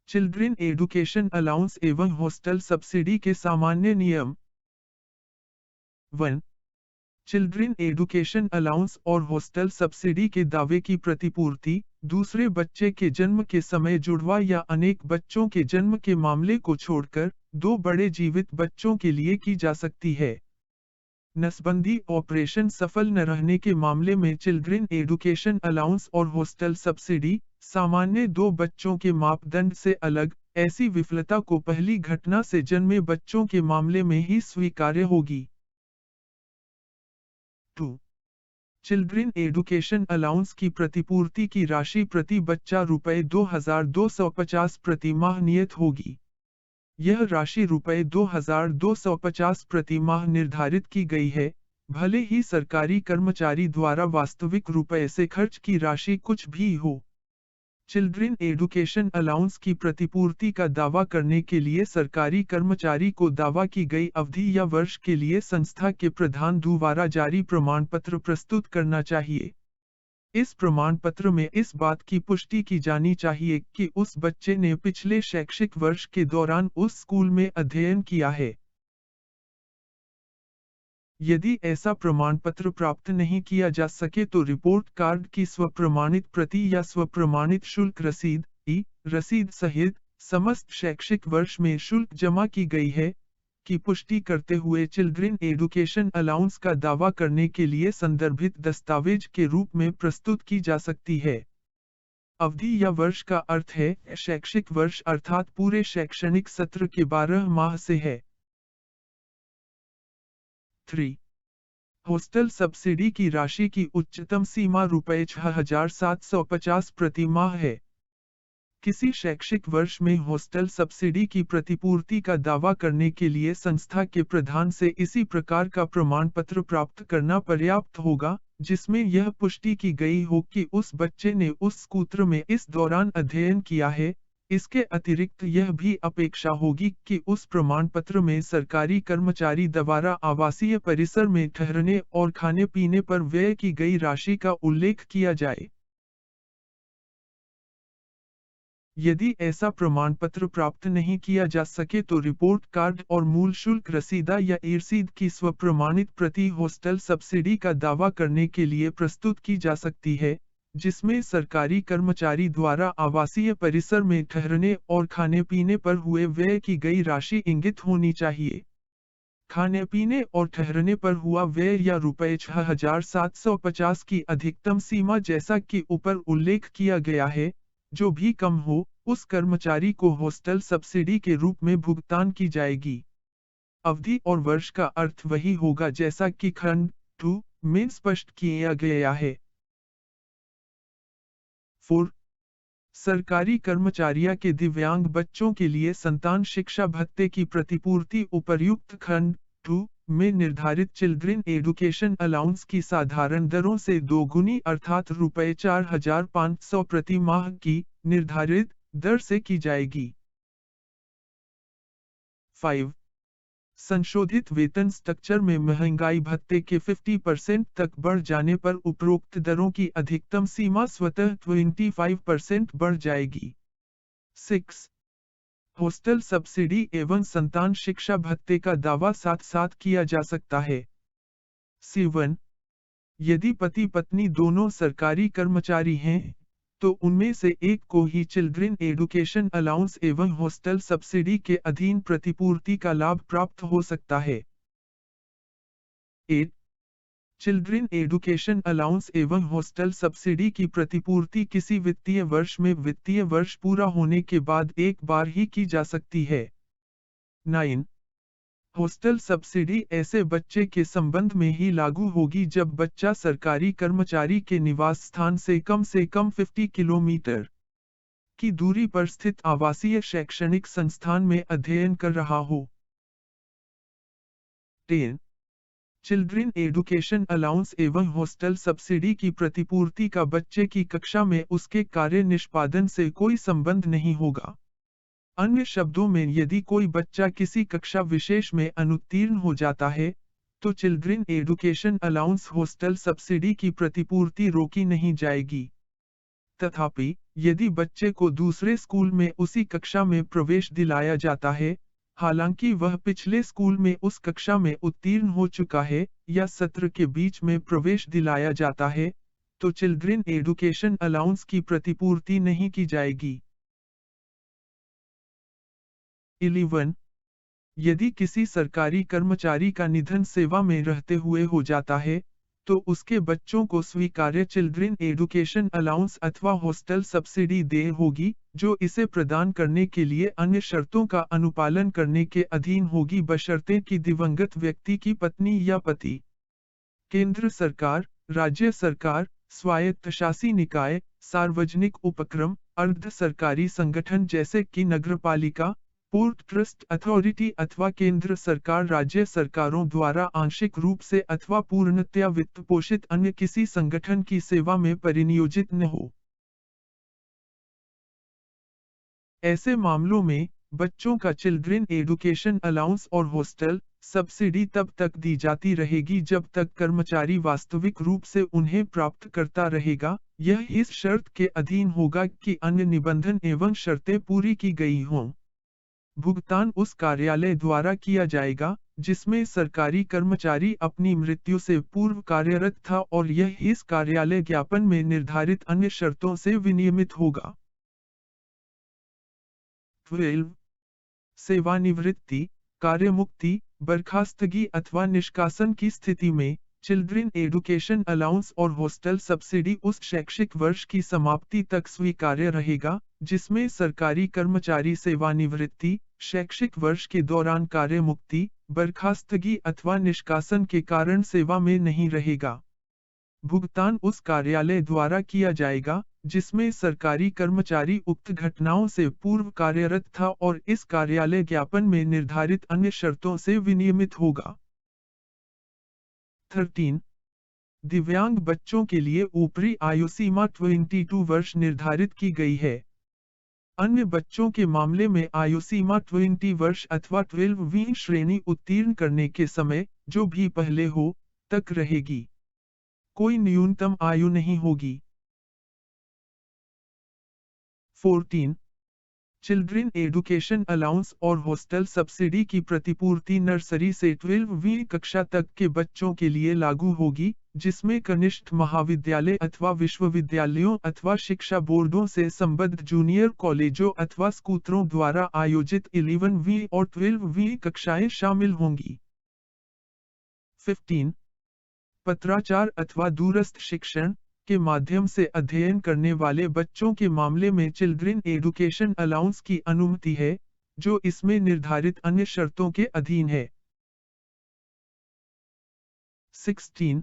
Children education allowance एवं hostel subsidy के सामान्य नियम। 1. चिल्ड्रेन एडुकेशन अलाउंस और हॉस्टल सब्सिडी के दावे की प्रतिपूर्ति दूसरे बच्चे के जन्म के समय जुड़वा या अनेक बच्चों के जन्म के मामले को छोड़कर 2 बड़े जीवित बच्चों के लिए की जा सकती है। नसबंदी ऑपरेशन सफल न रहने के मामले में चिल्ड्रेन एडुकेशन अलाउंस और हॉस्टल सब्सिडी सामान्य 2 बच्चों के मापदंड से अलग, ऐसी विफलता को पहली घटना से जन्मे बच्चों के मामले में ही स्वीकार्य होगी। 2. चिल्ड्रेन एडुकेशन अलाउंस की प्रतिपूर्ति की राशि प्रति बच्चा ₹2250 प्रति माह नियत होगी। यह राशि ₹2250 प्रति माह निर्धारित की गई है, भले ही सरकारी कर्मचारी द्वारा वास्तविक रुपए से खर्च की राशि कुछ भी हो। चिल्ड्रेन एडुकेशन अलाउंस की प्रतिपूर्ति का दावा करने के लिए सरकारी कर्मचारी को दावा की गई अवधि या वर्ष के लिए संस्था के प्रधान द्वारा जारी प्रमाण पत्र प्रस्तुत करना चाहिए। इस प्रमाण पत्र में इस बात की पुष्टि की जानी चाहिए कि उस बच्चे ने पिछले शैक्षिक वर्ष के दौरान उस स्कूल में अध्ययन किया है। यदि ऐसा प्रमाण पत्र प्राप्त नहीं किया जा सके तो रिपोर्ट कार्ड की स्वप्रमाणित प्रति या स्वप्रमाणित शुल्क रसीद रसीद सहित समस्त शैक्षिक वर्ष में शुल्क जमा की गई है की पुष्टि करते हुए चिल्ड्रेन एडुकेशन अलाउंस का दावा करने के लिए संदर्भित दस्तावेज के रूप में प्रस्तुत की जा सकती है। अवधि या वर्ष का अर्थ है शैक्षिक वर्ष अर्थात पूरे शैक्षणिक सत्र के 12 माह से है। 3. हॉस्टल सब्सिडी की राशि की उच्चतम सीमा ₹6750 प्रति माह है। किसी शैक्षिक वर्ष में हॉस्टल सब्सिडी की प्रतिपूर्ति का दावा करने के लिए संस्था के प्रधान से इसी प्रकार का प्रमाण पत्र प्राप्त करना पर्याप्त होगा, जिसमें यह पुष्टि की गई हो कि उस बच्चे ने उस स्कूल में इस दौरान अध्ययन किया है। इसके अतिरिक्त यह भी अपेक्षा होगी कि उस प्रमाण पत्र में सरकारी कर्मचारी द्वारा आवासीय परिसर में ठहरने और खाने पीने पर व्यय की गई राशि का उल्लेख किया जाए। यदि ऐसा प्रमाण पत्र प्राप्त नहीं किया जा सके तो रिपोर्ट कार्ड और मूल शुल्क रसीदा या रसीद की स्वप्रमाणित प्रति हॉस्टल सब्सिडी का दावा करने के लिए प्रस्तुत की जा सकती है, जिसमें सरकारी कर्मचारी द्वारा आवासीय परिसर में ठहरने और खाने पीने पर हुए व्यय की गई राशि इंगित होनी चाहिए। खाने पीने और ठहरने पर हुआ व्यय या ₹6750 की अधिकतम सीमा जैसा कि ऊपर उल्लेख किया गया है, जो भी कम हो, उस कर्मचारी को हॉस्टल सब्सिडी के रूप में भुगतान की जाएगी। अवधि और वर्ष का अर्थ वही होगा जैसा कि खंड 2 में स्पष्ट किया गया है। 4. सरकारी कर्मचारियों के दिव्यांग बच्चों के लिए संतान शिक्षा भत्ते की प्रतिपूर्ति उपर्युक्त खंड 2 में निर्धारित चिल्ड्रेन एडुकेशन अलाउंस की साधारण दरों से दोगुनी अर्थात ₹4500 प्रति माह की निर्धारित दर से की जाएगी। 5. संशोधित वेतन स्ट्रक्चर में महंगाई भत्ते के 50% तक बढ़ जाने पर उपरोक्त दरों की अधिकतम सीमा स्वतः 25% बढ़ जाएगी। 6. हॉस्टल सब्सिडी एवं संतान शिक्षा भत्ते का दावा साथ साथ किया जा सकता है। 7. यदि पति पत्नी दोनों सरकारी कर्मचारी हैं, तो उनमें से एक को ही चिल्ड्रेन एडुकेशन अलाउंस एवं हॉस्टल सब्सिडी के अधीन प्रतिपूर्ति का लाभ प्राप्त हो सकता है। 8. चिल्ड्रेन एडुकेशन अलाउंस एवं हॉस्टल सब्सिडी की प्रतिपूर्ति किसी वित्तीय वर्ष में वित्तीय वर्ष पूरा होने के बाद एक बार ही की जा सकती है। 9. हॉस्टल सब्सिडी ऐसे बच्चे के संबंध में ही लागू होगी जब बच्चा सरकारी कर्मचारी के निवास स्थान से कम 50 किलोमीटर की दूरी पर स्थित आवासीय शैक्षणिक संस्थान में अध्ययन कर रहा हो। 10. चिल्ड्रेन एडुकेशन अलाउंस एवं हॉस्टल सब्सिडी की प्रतिपूर्ति का बच्चे की कक्षा में उसके कार्य निष्पादन से कोई संबंध नहीं होगा। अन्य शब्दों में यदि कोई बच्चा किसी कक्षा विशेष में अनुत्तीर्ण हो जाता है, तो children education allowance hostel subsidy की प्रतिपूर्ति रोकी नहीं जाएगी। तथापि, यदि बच्चे को दूसरे स्कूल में उसी कक्षा में प्रवेश दिलाया जाता है, हालांकि वह पिछले स्कूल में उस कक्षा में उत्तीर्ण हो चुका है, या सत्र के बीच में प्रवेश दिलाया जाता है, तो चिल्ड्रेन एजुकेशन अलाउंस की प्रतिपूर्ति नहीं की जाएगी। 11. यदि किसी सरकारी कर्मचारी का निधन सेवा में रहते हुए हो जाता है, तो उसके बच्चों को स्वीकार्य चिल्ड्रेन एजुकेशन अलाउंस अथवा हॉस्टल सब्सिडी देय होगी, जो इसे प्रदान करने के लिए अन्य शर्तों का अनुपालन करने के अधीन होगी, बशर्ते कि दिवंगत व्यक्ति की पत्नी या पति केंद्र सरकार, राज्य सरकार, स्वायत्तशासी निकाय, सार्वजनिक उपक्रम, अर्ध सरकारी संगठन जैसे कि नगरपालिका, पोर्ट ट्रस्ट अथॉरिटी अथवा केंद्र सरकार राज्य सरकारों द्वारा आंशिक रूप से अथवा पूर्णतया वित्त पोषित अन्य किसी संगठन की सेवा में परिनियोजित न हो। ऐसे मामलों में बच्चों का चिल्ड्रेन एजुकेशन अलाउंस और हॉस्टल सब्सिडी तब तक दी जाती रहेगी जब तक कर्मचारी वास्तविक रूप से उन्हें प्राप्त करता रहेगा। यह इस शर्त के अधीन होगा कि अन्य निबंधन एवं शर्तें पूरी की गई हों। भुगतान उस कार्यालय द्वारा किया जाएगा जिसमें सरकारी कर्मचारी अपनी मृत्यु से पूर्व कार्यरत था और यह इस कार्यालय ज्ञापन में निर्धारित अन्य शर्तों से विनियमित होगा। 12. सेवानिवृत्ति, कार्यमुक्ति, बर्खास्तगी अथवा निष्कासन की स्थिति में चिल्ड्रेन एजुकेशन अलाउंस और हॉस्टल सब्सिडी उस शैक्षिक वर्ष की समाप्ति तक स्वीकार्य रहेगा जिसमें सरकारी कर्मचारी सेवानिवृत्ति, शैक्षिक वर्ष के दौरान कार्यमुक्ति, बर्खास्तगी अथवा निष्कासन के कारण सेवा में नहीं रहेगा। भुगतान उस कार्यालय द्वारा किया जाएगा जिसमें सरकारी कर्मचारी उक्त घटनाओं से पूर्व कार्यरत था और इस कार्यालय ज्ञापन में निर्धारित अन्य शर्तों से विनियमित होगा। 13. दिव्यांग बच्चों के लिए ऊपरी आयु सीमा 22 वर्ष निर्धारित की गई है। अन्य बच्चों के मामले में आयु सीमा 20 वर्ष अथवा 12वीं श्रेणी उत्तीर्ण करने के समय, जो भी पहले हो, तक रहेगी। कोई न्यूनतम आयु नहीं होगी। 14. चिल्ड्रेन एजुकेशन अलाउंस और हॉस्टल सब्सिडी की प्रतिपूर्ति नर्सरी से 12वीं कक्षा तक के बच्चों के लिए लागू होगी, जिसमें कनिष्ठ महाविद्यालय अथवा विश्वविद्यालयों अथवा शिक्षा बोर्डों से संबद्ध जूनियर कॉलेजों अथवा स्कूलों द्वारा आयोजित 11वीं और 12वीं कक्षाएं शामिल होंगी। 15. पत्राचार अथवा दूरस्थ शिक्षण के माध्यम से अध्ययन करने वाले बच्चों के मामले में चिल्ड्रेन एजुकेशन अलाउंस की अनुमति है, जो इसमें निर्धारित अन्य शर्तों के अधीन है। 16.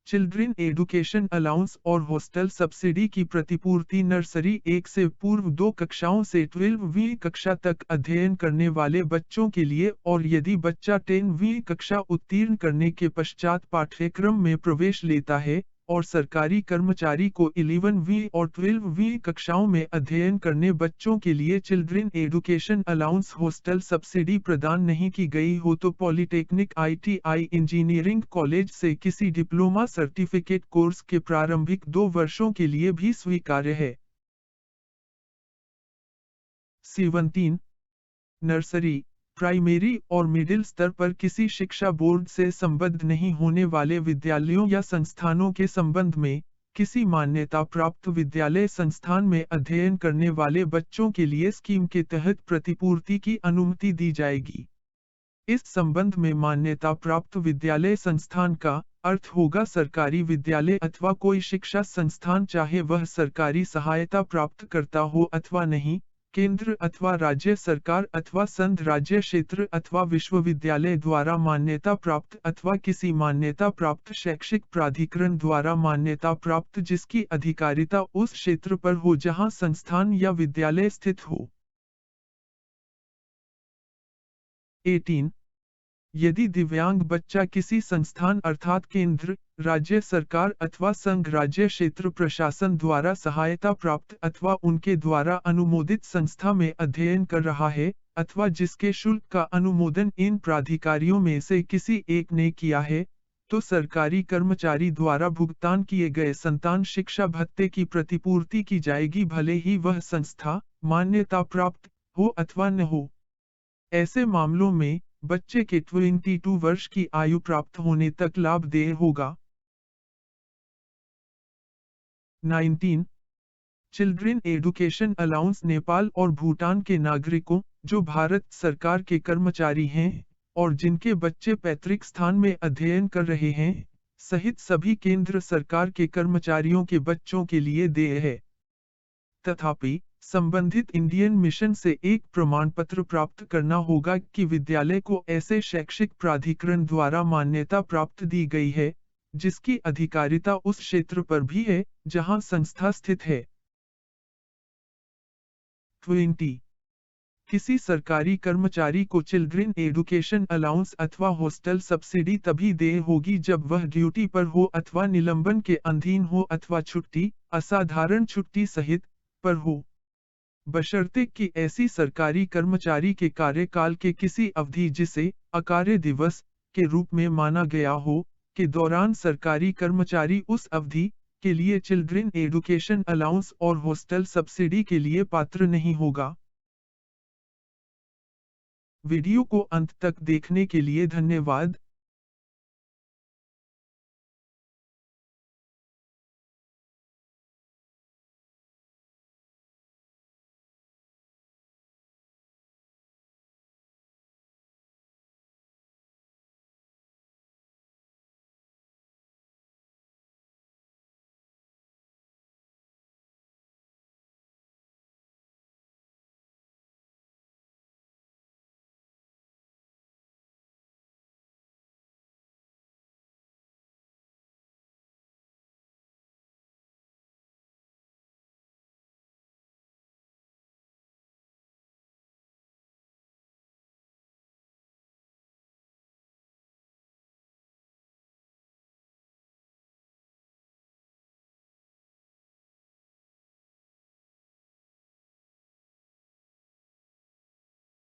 चिल्ड्रेन एजुकेशन अलाउंस और हॉस्टल सब्सिडी की प्रतिपूर्ति नर्सरी 1 से पूर्व 2 कक्षाओं से 12वीं कक्षा तक अध्ययन करने वाले बच्चों के लिए और यदि बच्चा 10वीं कक्षा उत्तीर्ण करने के पश्चात पाठ्यक्रम में प्रवेश लेता है और सरकारी कर्मचारी को 11वीं और 12वीं कक्षाओं में अध्ययन करने बच्चों के लिए children education allowance hostel subsidy प्रदान नहीं की गई हो तो पॉलिटेक्निक ITI इंजीनियरिंग कॉलेज से किसी डिप्लोमा सर्टिफिकेट कोर्स के प्रारंभिक 2 वर्षों के लिए भी स्वीकार्य है। 17. नर्सरी, प्राइमरी और मिडिल स्तर पर किसी शिक्षा बोर्ड से संबद्ध नहीं होने वाले विद्यालयों या संस्थानों के संबंध में किसी मान्यता प्राप्त विद्यालय संस्थान में अध्ययन करने वाले बच्चों के लिए स्कीम के तहत प्रतिपूर्ति की अनुमति दी जाएगी। इस संबंध में मान्यता प्राप्त विद्यालय संस्थान का अर्थ होगा सरकारी विद्यालय अथवा कोई शिक्षा संस्थान, चाहे वह सरकारी सहायता प्राप्त करता हो अथवा नहीं, केंद्र अथवा राज्य सरकार अथवा संघ राज्य क्षेत्र अथवा विश्वविद्यालय द्वारा मान्यता प्राप्त अथवा किसी मान्यता प्राप्त शैक्षिक प्राधिकरण द्वारा मान्यता प्राप्त जिसकी अधिकारिता उस क्षेत्र पर हो जहां संस्थान या विद्यालय स्थित हो। 18. यदि दिव्यांग बच्चा किसी संस्थान अर्थात केंद्र, राज्य सरकार अथवा संघ राज्य क्षेत्र प्रशासन द्वारा सहायता प्राप्त अथवा उनके द्वारा अनुमोदित संस्था में अध्ययन कर रहा है, अथवा जिसके शुल्क का अनुमोदन इन प्राधिकारियों में से किसी एक ने किया है, तो सरकारी कर्मचारी द्वारा भुगतान किए गए संतान शिक्षा भत्ते की प्रतिपूर्ति की जाएगी, भले ही वह संस्था मान्यता प्राप्त हो अथवा न हो। ऐसे मामलों में बच्चे के 22 वर्ष की आयु प्राप्त होने तक लाभ देय होगा। 19 चिल्ड्रेन एडुकेशन अलाउंस नेपाल और भूटान के नागरिकों जो भारत सरकार के कर्मचारी हैं और जिनके बच्चे पैतृक स्थान में अध्ययन कर रहे हैं, सहित सभी केंद्र सरकार के कर्मचारियों के बच्चों के लिए देय है। तथापि, संबंधित इंडियन मिशन से एक प्रमाण पत्र प्राप्त करना होगा कि विद्यालय को ऐसे शैक्षिक प्राधिकरण द्वारा मान्यता प्राप्त दी गई है, जिसकी अधिकारिता उस क्षेत्र पर भी है, जहां संस्था स्थित है। 20 किसी सरकारी कर्मचारी को चिल्ड्रेन एडुकेशन अलाउंस अथवा हॉस्टल सब्सिडी तभी देय होगी जब वह ड्यूटी पर हो अथवा निलंबन के अधीन हो अथवा छुट्टी, असाधारण छुट्टी सहित पर हो, बशर्ते कि ऐसी सरकारी कर्मचारी के कार्यकाल के किसी अवधि जिसे अकार्य दिवस के रूप में माना गया हो, के दौरान सरकारी कर्मचारी उस अवधि के लिए चिल्ड्रेन एडुकेशन अलाउंस और हॉस्टल सब्सिडी के लिए पात्र नहीं होगा। वीडियो को अंत तक देखने के लिए धन्यवाद।